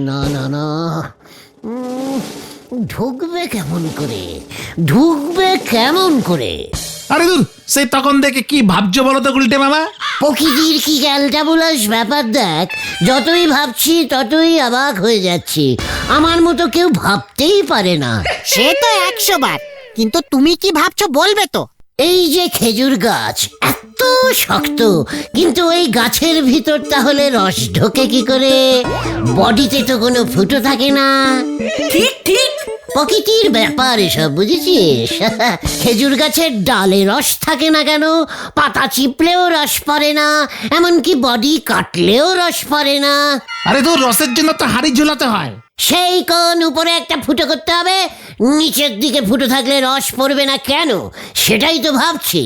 না না না, ঢুকবে কেমন করে, ঢুকবে কেমন করে? আরে দূর, সেই তখন দেখে কি ভাবছো বলো তো গুলটে মামা? প্রকৃতির কি ক্যালটাবুলাস ব্যাপার দেখ, যতই ভাবছি ততই অবাক হয়ে যাচ্ছি। আমার মতো কেউ ভাবতেই পারে না। সে তো 100 বার, কিন্তু তুমি কি ভাবছো বলবে তো? এই যে খেজুর গাছ এত শক্ত, কিন্তু এই গাছের ভিতর তাহলে রস ঢোকে কি করে? বডিতে তো কোনো ফুটো থাকে না। ঠিক ঠিক। প্রকৃতির ব্যাপার এসব, বুঝেছিস? খেজুর গাছের ডালে রস থাকে না কেন? পাতা চিপলেও রস পড়ে না, এমনকি বডি কাটলেও রস পড়ে না। আরে দূর, রসের জন্য তো হাড়ি ঝুলাতে হয়। সেই কোন উপরে একটা ফুটো করতে হবে, নিচের দিকে ফুটো থাকলে রস পড়বে না কেন? সেটাই তো ভাবছি।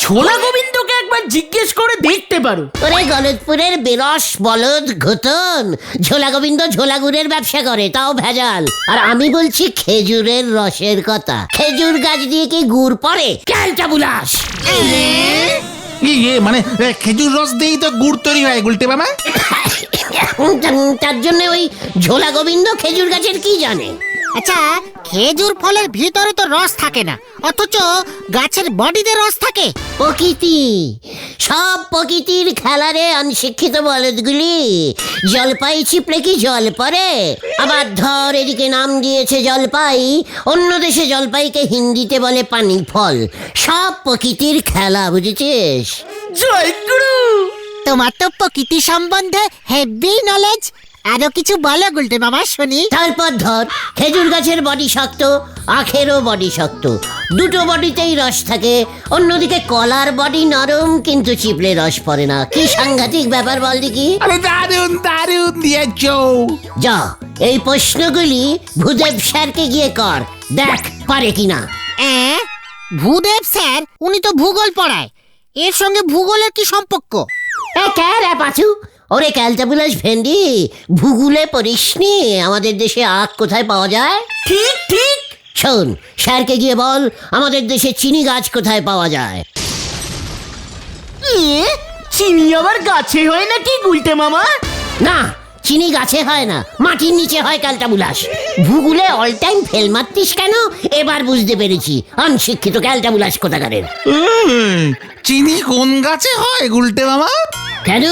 ছোলা গোবিন্দকে একবার জিজ্ঞেস করে দেখতে পারো। ওরে গলতপুরের বেরস বলদ ঘোতন, ঝোলা গোবিন্দ ঝোলা গুড়ের ব্যবসা করে, তাও ভেজাল। আর আমি বলছি খেজুরের রসের কথা। খেজুর গাছ দিয়ে কি গুড় পড়ে? ক্যালটাবুলাস! মানে খেজুর রস দিয়েই তো গুড় তৈরি হয় গুলটে মামা। তার জন্য ওই ঝোলা গোবিন্দ খেজুর গাছের কি জানে? আচ্ছা, খেজুর ফলের ভিতরে তো রস থাকে না, অথচ গাছের বডিতে রস থাকে। প্রকৃতি, সব প্রকৃতির খেলারে অনশিক্ষিত বলদগুলি। জলপাই ছিপলে কি জল পড়ে? আবার ধর, এদিকে নাম দিয়েছে জলপাই, অন্য দেশে জলপাইকে হিন্দিতে বলে পানি ফল। সব প্রকৃতির খেলা, বুঝেছিস? জয় গুরু। তোমার তো প্রকৃতি সম্বন্ধে হেভি নলেজ। আরো কিছু বলো গুলটে মামা, শুনি। তারপর ধর, খেজুর গাছের বডি শক্ত, আখেরও বডি শক্ত, দুটো বডিতেই রস থাকে। অন্যদিকে কলার বডি নরম, কিন্তু চিপলে রস পড়ে না। কি সাংঘাতিক ব্যাপার বল দেখি। আরে দারুন দারুন দিয়েছো। যা, এই প্রশ্নগুলি ভূদেব স্যারকে গিয়ে কর, দেখ পারে কিনা। ভূদেব স্যার, উনি তো ভূগোল পড়ায়, এর সঙ্গে ভূগোলের কি সম্পর্ক? রে পাচু, ওরে ক্যালটাবুলাস ভেন্ডি, ভূগোলে পড়িসনি আমাদের দেশে আখ কোথায় পাওয়া যায়? ঠিক ঠিক। শোন, স্যারকে গিয়ে বল আমাদের দেশে চিনি গাছ কোথায় পাওয়া যায়। চিনি আবার গাছে হয় নাকি গুলটে মামা? না, চিনি গাছে হয় না, মাটির নিচে হয় ক্যালটাবুলাস। ভূগোলে অল টাইম ফেল মারতিস কেন? এবার বুঝতে পেরেছি, অনশিক্ষিত ক্যালটাবুলাস কোথাকারের। চিনি কোন গাছে হয় গুলটে মামা? কেন,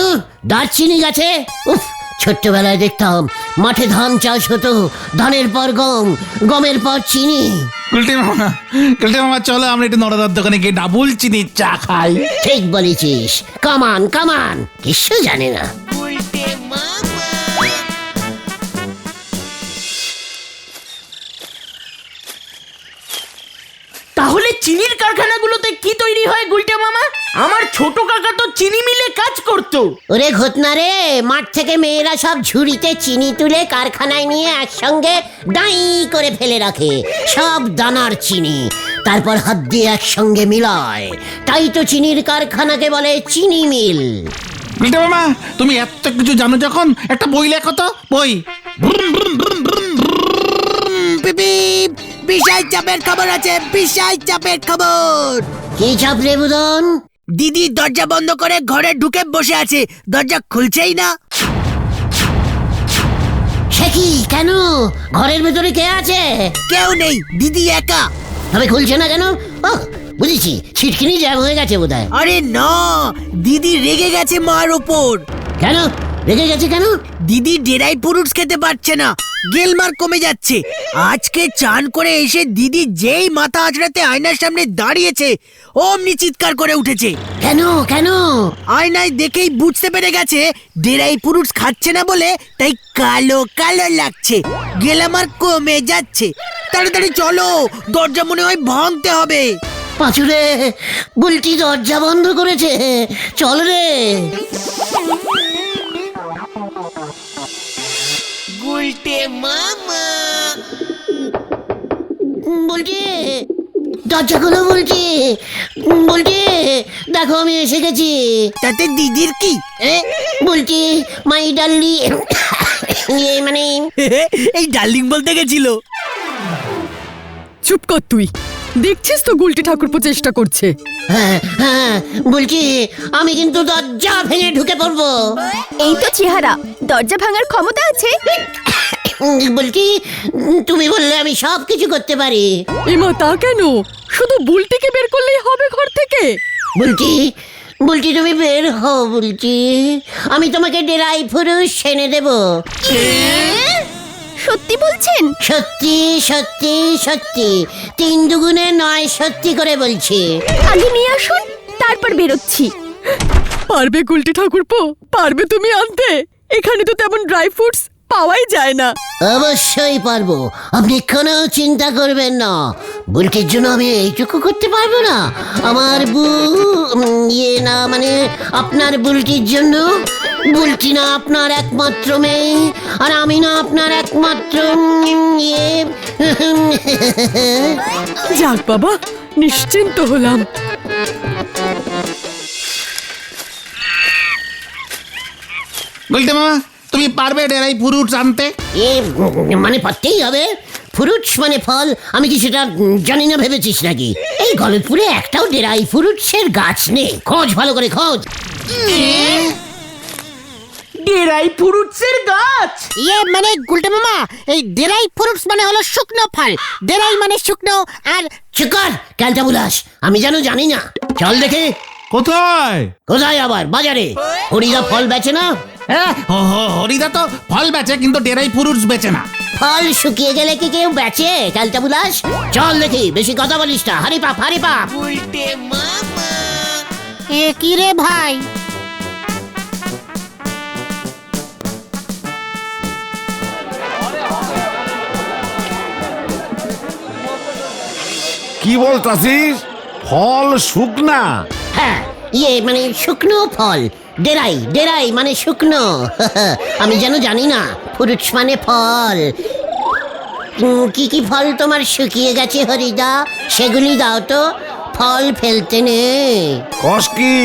দারচিনি গাছে? উফ, ছোট্টবেলায় দেখতাম মাঠে ধান চাষ হতো, ধানের পর গম, গমের পর চিনি। গুলটে মামা চলো আমরা একটু নরদার দোকানে গিয়ে ডাবল চিনির চা খাই। ঠিক বলেছিস, কামান কামান, কিছু জানে না। তাহলে চিনির কারখানাগুলোতে কি তৈরি হয় গুলটে মামা? আমার ছোট কাকা তো চিনি মিলে কাজ করতো। ওরে ঘটনা রে, মাঠ থেকে মেয়েরা সব ঝুড়িতে চিনি তুলে কারখানায় নিয়ে একসঙ্গে ডাই করে ফেলে রাখে, সব দানার চিনি। তারপর হাত দিয়ে একসঙ্গে মিলায়, তাই তো চিনির কারখানাকে বলে চিনি মিল। গুলটে মামা, তুমি এত কিছু জানো যখন একটা বই লেখো তো। বই। বিশাল চাপের খবর আছে, বিশাল চাপের খবর। কি চাপ রে বুদন? দিদি দরজা বন্ধ করে ঘরে ঢুকে বসে আছে, দরজা খুলছেই না। সে কি, কেন? ঘরের ভেতরে কে আছে? কেউ নেই, দিদি একা। তবে খুলছে না কেন? ও বুঝেছি, ছিটকিনি জ্যাম হয়ে গেছে বোধহয়। আরে না, দিদি রেগে গেছে মার ওপর। কেন রেগে গেছে কেন? দিদি ডেরাই পুরুষ খেতে পারছে না, গেলমার কমে যাচ্ছে। আজকে চান করে এসে দিদি যেই মাথা আঁচড়াতে আয়নার সামনে দাঁড়িয়েছে, অমনি চিৎকার করে উঠেছে। কেন কেন? আয়নায় দেখেই বুঝতে পেরে গেছে ডেরাই পুরুষ খাচ্ছে না বলে, তাই কালো কালো লাগছে, গেলামার কমে যাচ্ছে। তাড়াতাড়ি চলো, দরজা মনে হয় ভাঙতে হবে। পাঁচুরে, বুলটি দরজা বন্ধ করেছে, চল রে। বলছি, দরজা খোলো বলছি, বলছি, দেখো আমি এসে গেছি। তাতে দিদির কি? বলছি মাই ডার্লি, মানে এই ডার্লিং বলতে গেছিল। চুপ কর তুই, দেখছিস তো গুলটি ঠাকুরপো চেষ্টা করছে। হ্যাঁ হ্যাঁ বলছি আমি কিন্তু দরজা ভেঙে ঢুকে পড়বো। এই তো চেহারা, দরজা ভাঙার ক্ষমতা আছে? বলছি তুমি বললে আমি সব কিছু করতে পারি। এমা তা কেন, শুধু বুলটিকে বের করলেই হবে ঘর থেকে। বলছি বলছি তুমি বের হও বলছি, আমি তোমাকে ডেরাই ফুরুষ এনে দেবো। সত্যি বলছেন? সত্যি সত্যি সত্যি, 3 দুগুণে 9 সত্যি করে বলছি। আগে নিয়ে আসুন, তারপর বেরোচ্ছি। পারবে গুলটি ঠাকুরপো, পারবে তুমি আনতে? এখানে তো তেমন ড্রাই ফ্রুটস পাওয়াই যায় না। অবশ্যই পারবো, আপনি কোনো চিন্তা করবেন না। বুলটির জন্য আমি এইটুকু করতে পারবো না? আমার ইয়ে না মানে আপনার বুলটির জন্য। বুলটি না আপনার একমাত্র মেয়ে, আর আমি না আপনার একমাত্র ইয়ে। যাক বাবা, নিশ্চিন্ত হলাম। গুলটে মামা, তুমি পারবে ডেরাই ফ্রুটস আনতে? এ মানে পারতেই হবে। ফ্রুটস মানে ফল, আমি কি সেটা জানি না ভেবেছিস নাকি? এই গলতপুরে একটাও ডেরাই ফ্রুটসের গাছ নেই, খোঁজ ভালো করে খোঁজ। ডেরাই ফ্রুটসের গাছ? ইয়ে মানে গুলটে মামা, এই ডেরাই ফ্রুটস মানে হলো শুকনো ফল। ডেরাই মানে শুকনো, আর চিকার ক্যালটা বুলাস, আমি যেন জানি না। চল দেখে। কোথায়? কোথায় আবার? বাজারে। হরিদা ফল বেচে না? হ্যাঁ, হরিদা তো ফল বেচে, কিন্তু ডেরাই ফ্রুটস বেচে না। ফল শুকিয়ে গেলে কি কেউ বেচে ক্যালটা বুলাস? চল দেখি, বেশি কথা বলিস না। হারি পাপ হারি পাপ। এ কি রে ভাই? কি বলতাছিস? ফল শুকনা? হ্যাঁ ইয়ে মানে শুকনো ফল। ডেরাই ডেরাই মানে শুকনো। আমি যেন জানি না। ফ্রুটস মানে ফল। কি কি ফল তোমার শুকিয়ে গেছে হরিদা, সেগুলি দাও তো। ফল ফেলতে নেই। কস কি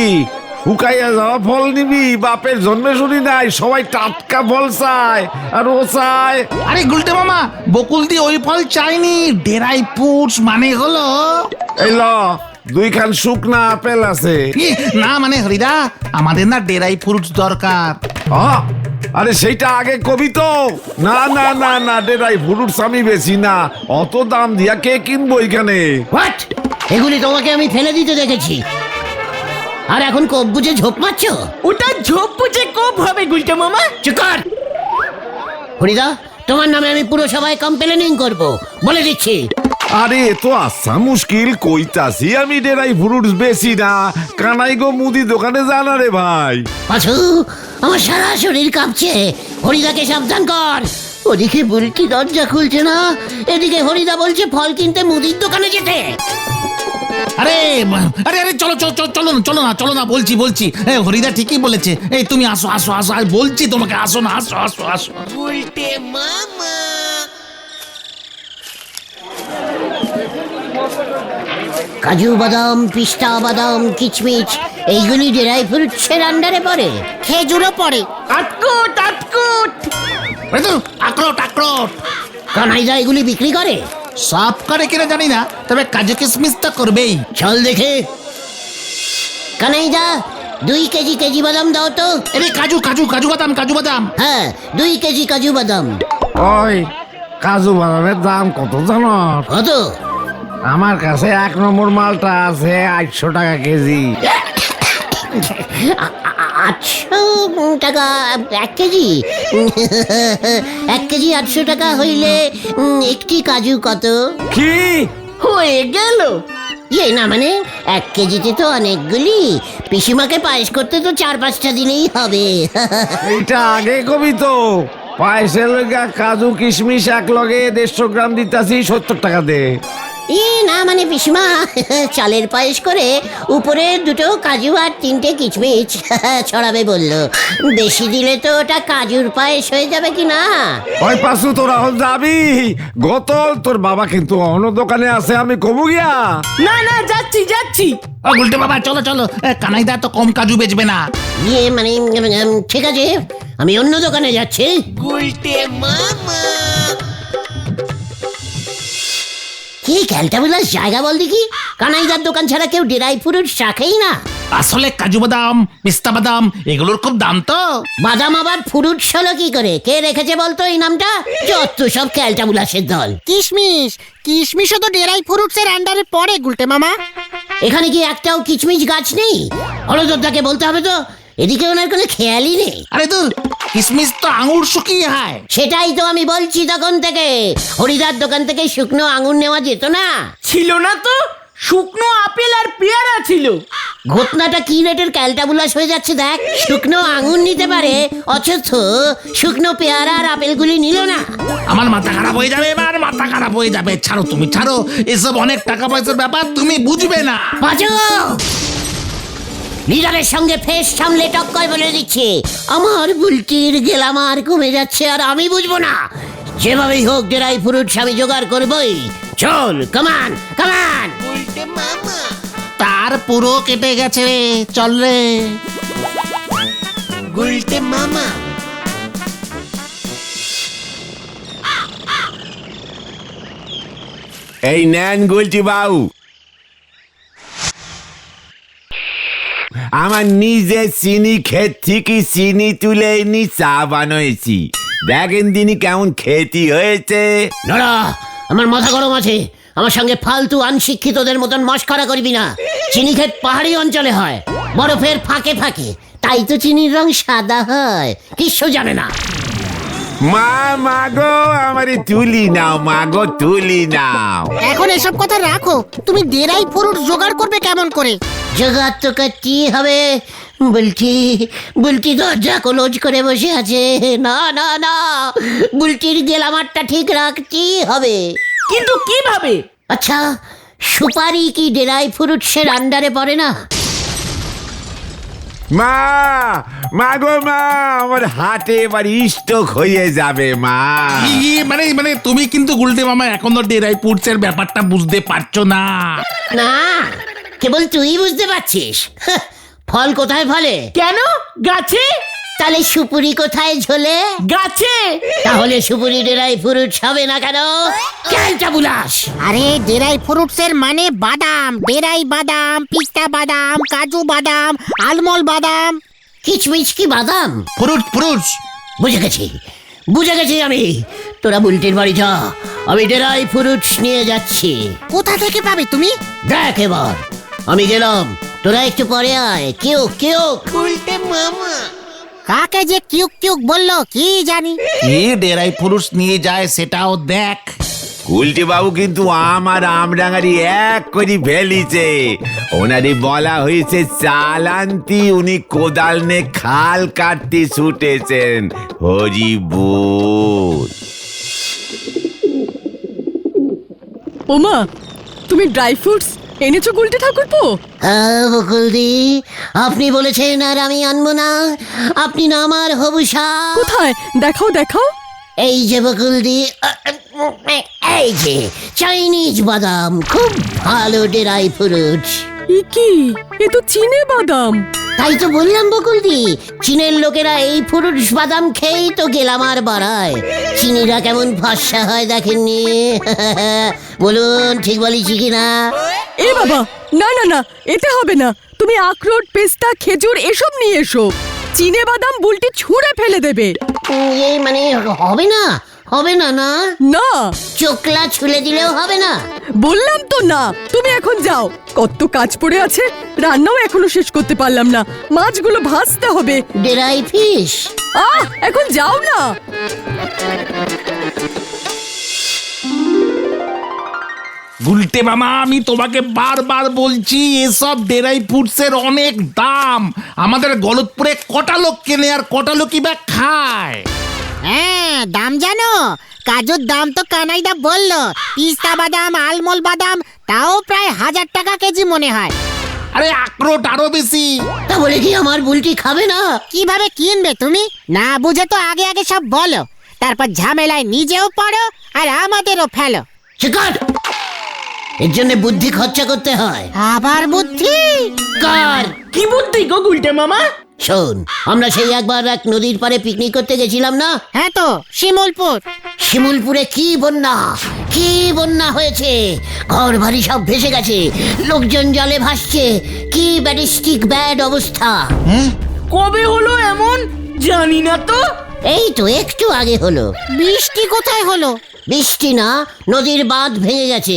শুকাইয়া যাওয়া ফল নিবি? বাপের জন্মে শুনি নাই সবাই টাটকা ফল চায়, আর ও চায়। আরে গুলটে মামা, বকুল দি ওই ফল চাইনি। ডেরাই ফ্রুটস মানে হলো এই ল, 2 খান শুকনা আপেল আছে। না মানে হরিদা, আমাদের না ডেরাই ফ্রুটস দরকার। আরে সেইটা আগে কবি তো। না না না না, ডেরাই ফ্রুটস আমি বেশি না, অত দাম দিয়া কে কিনবো এখানে? হোয়াট? এগুলি তোমাকে আমি ফেলে দিতে দেখেছি, আর এখন কোপ বুঝে ঝোপ মারছো? ওটা ঝোপ বুঝে কোপ হবে গুলটে মামা। চিকার! হরিদা, তোমার নামে আমি পুরসভায় কমপ্লেনিং করব, বলে দিচ্ছি। আরে এ তো আসা মুশকিল, কইতাছি আমি ডেরাই ফ্রুটস বেশি না। কানাই গো মুদি দোকানে জানা রে ভাই। পাছু, আমার সারা শরীর কাঁপছে। হরিদাকে সাবধান কর। ওদিকে বুলটি দরজা খুলছে না, এদিকে হরিদা বলছে ফল কিনতে মুদির দোকানে যেতে। আরে আরে আরে চলো চলো চলো চলো না চলো না চলো না, বলছি বলছি। হরিদা ঠিকই বলেছে। এই তুমি আসো আসো আসো, আর বলছি তোমাকে, আসো না, আসো আসো আসো। কাজু বাদাম, পিস্তা বাদাম, কিচমিচ এইগুলি ড্রাই ফ্রুটসের আন্ডারে পড়ে। খেজুরও পড়ে। আটকুট আটকুট। আক্রোট আক্রোট। কানাইদা এগুলি বিক্রি করে? সব করে কিনা জানি না, তবে কাজু কিশমিশ তো করবেই। চল দেখে। কানাইদা, 2 কেজি কেজি বাদাম দাও তো। আরে কাজু কাজু কাজু বাদাম কাজু বাদাম। হ্যাঁ, 2 কেজি কাজু বাদাম। ওই কাজু বাদামের দাম কত জানো? কত? আমার কাছে 1 নম্বর মালটা আছে 800 টাকা কেজি। 800 টাকা 1 কেজি? 1 কেজি 800 টাকা হইলে একটি কাজু কত? কি হয়ে গেল। ইয়ে না মানে 1 কেজিতে তো অনেকগুলি। পিসিমাকে পায়েস করতে তো 4-5টা দিনেই হবে। এইটা আগে কবি তো। পায়েসের লইগা কাজু কিশমিশ এক লগে 150 গ্রাম দিতাছি, 70 টাকা দে। না মানে পিসিমা চালের পায়েস করে উপরে 2টো কাজু আর 3টে কিচমিচ ছড়াবে বললো। বেশি দিলে তো ওটা কাজুর পায়েস হয়ে যাবে কি না? ওই পাশু তোরা হল যাবি? গতল তোর বাবা কিন্তু অন্য দোকানে আছে, আমি কবু গিয়া। না না, যাচ্ছি যাচ্ছি। ও গুলটে বাবা চলো চলো, কানাইদা তো কম কাজু বেচবে না। ইয়ে মানে ঠিক আছে, আমি অন্য দোকানে যাচ্ছি। কি ক্যালটাবুলাস জায়গা বল দেখি, কানাইদার দোকান ছাড়া কেউ ড্রাই ফ্রুট রাখেই না। আসলে কাজু বাদাম, পিস্তা বাদাম এগুলোর খুব দাম তো। বাদাম আবার ফ্রুট হলো কি করে? কে রেখেছে বলতো এই নামটা? যত সব ক্যালটাবুলাসের দল। কিশমিশও তো ডেরাই ফ্রুটস এর আন্ডারে পড়ে গুলটে মামা। এখানে কি একটাও কিচমিচ গাছ নেই? হলদরদাকে বলতে হবে তো, এদিকে ওনার কোনো খেয়ালই নেই। আরে দূর, কিসমিস তো আঙুর শুকিয়ে হয়। সেটাই তো আমি বলছি তখন থেকে, হরিদার দোকান থেকে শুকনো আঙুর নেওয়া যেত না? ছিল না তো, শুকনো আপেল আর পেয়ারা ছিল। ঘটনাটা কি রেটের ক্যালটাবুলাস হয়ে যাচ্ছে দেখ। শুকনো আঙুর নিতে পারে, অথচ শুকনো পেয়ারা আর আপেলগুলি নিল না। আমার মাথা খারাপ হয়ে যাবে, এবার মাথা খারাপ হয়ে যাবে। ছাড়ো তুমি, ছাড়ো, এসব অনেক টাকা পয়সার ব্যাপার, তুমি বুঝবে না। বাজো! লিডারের সঙ্গে ফেস সামলে টক্কর বলে দিচ্ছে, আমার বুলটির গেলামার কমে যাচ্ছে আর আমি বুঝবো না। যেভাবেই হোক ড্রাই ফ্রুট আমি জোগাড় করবই। চল, কামান কামান। তার পুরো কেটে গেছে রে, চল রে। গুলটে মামা। এই নেন গুলটি বাবু, আমার নিজের চিনি ক্ষেত থেকে চিনি তুলে এনে চা বানিয়েছি। দেখেন দিনই কেমন খেতি হয়েছে। নড়া, আমার মাথা গরম আছে। আমার সঙ্গে ফালতু আনশিক্ষিতদের মতন মস্করা করবি না। চিনি ক্ষেত পাহাড়ি অঞ্চলে হয়, বরফের ফাঁকে ফাঁকে, তাই তো চিনির রং সাদা হয়। কিচ্ছু জানে না। মাগো আমারে তুলি নাও, মাগো তুলি নাও। এখন এসব কথা রাখো, তুমি ডেরাই ফ্রুট জোগাড় করবে কেমন করে? জোগাড় তো করতেই হবে। বুলটি দরজা ক্লোজ করে বসে আছে। না না না, বুলটির গেলামারটা ঠিক রাখতেই হবে। কিন্তু কিভাবে? আচ্ছা, সুপারি কি ড্রাই ফ্রুটসের আন্ডারে পড়ে না? মাগো মা, আমার হাটে এবার স্ট্রোক হয়ে যাবে মা। মানে তুমি কিন্তু গুলটে মামা এখনো ডেরাই ফ্রুটসের ব্যাপারটা বুঝতে পারছো না। না, কেবল তুই বুঝতে পারছিস। হাহ, ফল কোথায় ফলে? কেন? গাছে। তাহলে সুপুরি কোথায় ঝোলে? গাছে। তাহলে সুপুরি ড্রাই ফ্রুটস হবে না কেন? ক্যালটাবুলাস! আরে ডেরাই ফ্রুটস এর মানে বাদাম, ডেরাই বাদাম, পিস্তা বাদাম, কাজু বাদাম, আলমন্ড বাদাম। কিচমিচ কি বাদাম? ফ্রুটস। বুঝে গেছি আমি। তোরা বুলটির বাড়ি যা, আমি ড্রাই ফ্রুটস নিয়ে যাচ্ছি। কোথা থেকে পাবে তুমি? দেখ এবার, আমি গেলাম, তোরা একটু পরে আয়। কেউ গুলটে মামা কাকে যে কিউক কিউক বললো কি জানি। এ ডেরাই ফ্রুটস নিয়ে যায় সেটাও দেখ। গুলটি বাবু কিন্তু আমার আমডাঙ্গারি এক করে ফেলিছে। ওনারে বলা হয়েছে চালান্তি, উনি কোদাল নে খাল কাটতে ছুটেছেন। হরি বল। ওমা, তুমি ড্রাই ফ্রুটস এনেছো গুলটে ঠাকুরপো? হ্যাঁ বকুলদি, আপনি বলেছেন আর আমি আনবো না? আপনি না আমার হবুসা। কোথায়? দেখাও। এই যে বকুলদি, এই যে চাইনিজ বাদাম, খুব ভালো ড্রাই ফ্রুটস। কি? এ তো চীনে বাদাম। তাই তো বললাম বকুলদি, চীনের লোকেরা এই ফ্রুটস বাদাম খেয়েই তো গেলামার বাড়ায়। চিনিরা কেমন ফর্সা হয় দেখেননি? বলুন ঠিক বলেছি কিনা? এ বাবা, না, এতে হবে না। তুমি আখরোট, পেস্তা, খেজুর এসব নিয়ে এসো। চীনে বাদাম বুলটি ছুঁড়ে ফেলে দেবে। এই মানে হবে না না? না, চোখলা ছুলে দিলেও হবে না? বললাম তো না। তুমি এখন যাও, কত কাজ পড়ে আছে। রান্নাও এখনো শেষ করতে পারলাম না, মাছগুলো ভাজতে হবে। Dry fish. এখন যাও না। গুলটে মামা, আমি তোমাকে বারবার বলছি এসব ডেরাই ফ্রুটসের অনেক দাম। আমাদের গলতপুরে কটা লোক কেনে আর কটা লোকই বা খায়। হ্যাঁ, দাম জানো? কাজুর দাম তো কানাইদা বললো। পিস্তা বাদাম, আলমন্ড বাদাম তাও প্রায় 1000 টাকা কেজি মনে হয়। আরে আখরোট আরো বেশি। তা বলে কি আমার বুলটি খাবে না? কিভাবে কিনবে তুমি? না বুঝে তো আগে সব বলো, তারপর ঝামেলায় নিজেও পড়ো আর আমাদেরও ফেলো। চিকট! এর জন্য বুদ্ধি খরচা করতে হয়। আবার বুদ্ধি? কার? কি বুদ্ধি গো গুলটে মামা? শোন, আমরা সেই একবার এক নদীর পাড়ে পিকনিক করতে গেছিলাম না? হ্যাঁ তো, শিমুলপুর। শিমুলপুরে কি বন্যা, কি বন্যা হয়েছে, ঘর বাড়ি সব ভেসে গেছে, লোকজন জলে ভাসছে, কি ব্যারিস্টিক ব্যাড অবস্থা। কবে হলো এমন জানি না তো। এই তো একটু আগে হলো। বৃষ্টি কোথায় হলো? বৃষ্টি না, নদীর বাঁধ ভেঙে গেছে,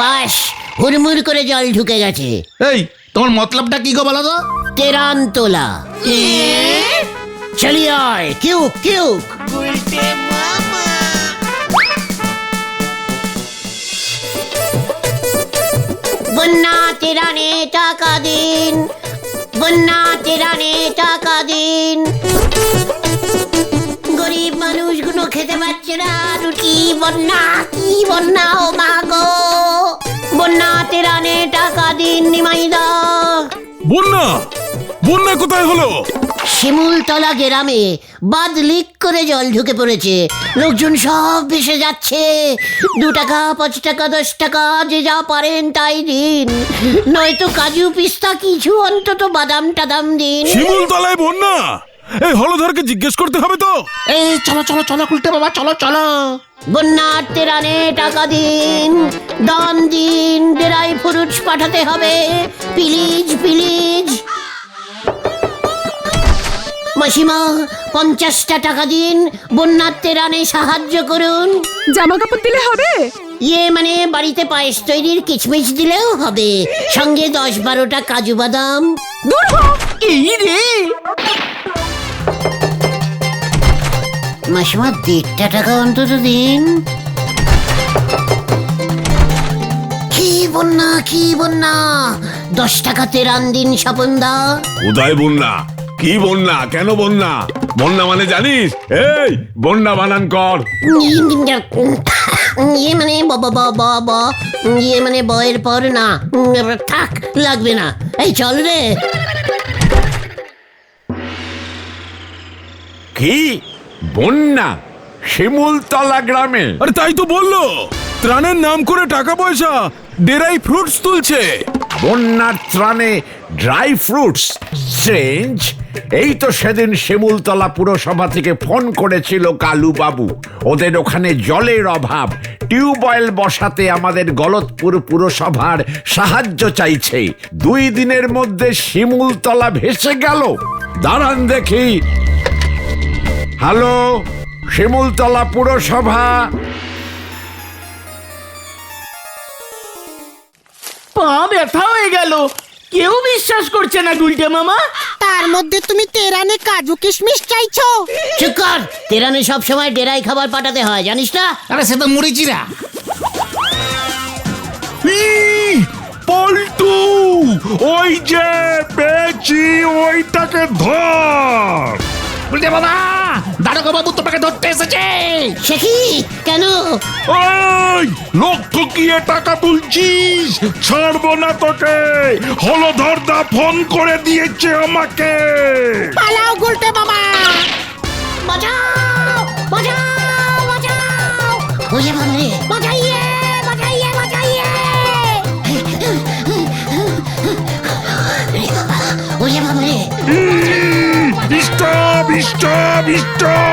বাস হুড়মুড় করে জল ঢুকে গেছে। এই তোমার মতলবটা কি গো বলো তো? তেরান তোলা। চলিয়ে আয়, কিউক কিউক। বন্যা তেরানে টাকা দিন, বন্যা তেরানে টাকা দিন। গরিব মানুষগুলো খেতে পাচ্ছে না রুটি। বন্যা, কি বন্যা, ও মা গো। বন্যা তেরানে টাকা দিন নিমাইদা। বন্যা বন্যা কোথায় হলো? শিমুলতলা গ্রামে বাঁধ লিক করে জল ঢুকে পড়েছে, লোকজন সব ভেসে যাচ্ছে। 2 টাকা 5 টাকা 10 টাকা যে যা পারেন তাই দিন, নয়তো কাজু পিস্তা কিছু অন্তত বাদাম টাদাম দিন। শিমুলতলায় বন্যা? এই হলধরকে জিজ্ঞেস করতে হবে তো। এই চলো চলো চলো গুলটে মামা, চলো চলো। বন্যার তেরানে টাকা দিন, দান দিন, ড্রাই ফ্রুটস পাঠাতে হবে, প্লিজ প্লিজ। মাসিমা 50টা টাকা দিন, বন্যার তেরানে সাহায্য করুন। জামা কাপড় দিলে হবে? ইয়ে মানে বাড়িতে পায়েস তৈরির কিচমিচ দিলেও হবে, সঙ্গে 10-12টা কাজু বাদাম। দূর হ। এই রে, মাসিমা 1.5 টাকা অন্তত দিন। কি বন্যা, কি বন্যা, 10 টাকা তেরান দিন স্বপনদা। কোথায় বন্যা? কি বন্যা? কেন বন্যা? বন্যা মানে জানিস? এই বন্যা বানান কর। ইয়ে মানে ইয়ে মানে বয়ের পর না, থাক লাগবে না। এই চল রে। কি বন্যা শিমুলতলা গ্রামে? আরে তাই তো বললো, ত্রাণের নাম করে টাকা পয়সা ডেরাই ফ্রুটস তুলছে। বন্যার ত্রাণে ড্রাই ফ্রুটস চেঞ্জ। এই তো সেদিন শিমুলতলা পুরসভা থেকে ফোন করেছিল কালু বাবু, ওদের ওখানে জলের অভাব, টিউবওয়েল বসাতে আমাদের গলতপুর পুরসভার সাহায্য চাইছে। 2 দিনের মধ্যে শিমুলতলা ভেসে গেল। দাঁড়ান দেখি। হ্যালো, শিমুলতলা পুরসভা। পা ব্যথা হয়ে গেল, কেউ বিশ্বাস করছে না গুলটে মামা। তার মধ্যে তুমি তেরানে কাজু কিশমিশ চাইছো? চুপ কর, তেরানে সব সময় ডেরাই খাবার পাঠাতে হয়, জানিস না? আরে সে তো মুড়িচিরা। পল্টু, ওই যে পেয়েছি, ওইটাকে ধর। গুলটে মামা, দারোগা বাবু তোমাকে ধরতে এসেছে। সে কি, কেন? ওই লোক ঠকিয়ে টাকা তুলছিস, ছাড়বো না তোকে। হলধরদা ফোন করে দিয়েছে আমাকে। পালাও গুলটে মামা। বাঁচাও, বাঁচাও, বাঁচাও। ওরে বাবারে, বাঁচাইয়ে, বাঁচাইয়ে, বাঁচাইয়ে। ওরে বাবারে। Stop stop stop.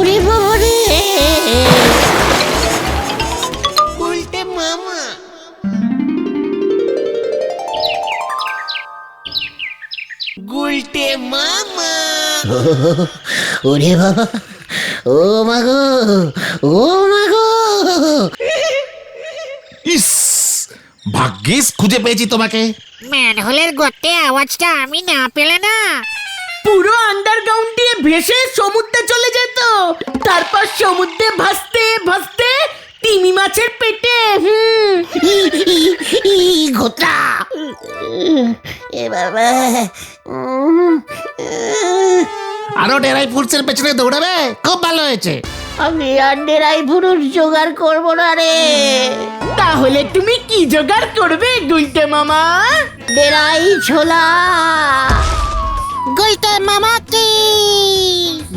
ওরে বাবারে। ওরে বাবা, ও মাগো, ও মাগো। ইস, ভাগ্যিস খুঁজে পেয়েছি তোমাকে। ম্যানহোলের গর্তে আওয়াজটা আমি না পেলে না। পুরো আন্ডারগ্রাউন্ড দিয়ে ভেসে সমুদ্রে চলে যেত, তারপর সমুদ্রে ভাসতে ভাসতে তিমি মাছের পেটে। ঘোটা। এ বাবা। আরো ডেরাই ফুডসের পেছনে দৌড়াবে, খুব ভালো হয়েছে। আমি আর ডেরাই পুরুষ জোগাড় করবো না রে। তাহলে তুমি কি জোগাড় করবে গুলটে মামা? ডেরাই ছোলা। গুলতে মামা কি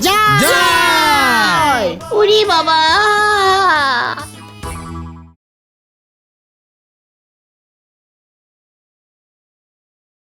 জয়! উরি বাবা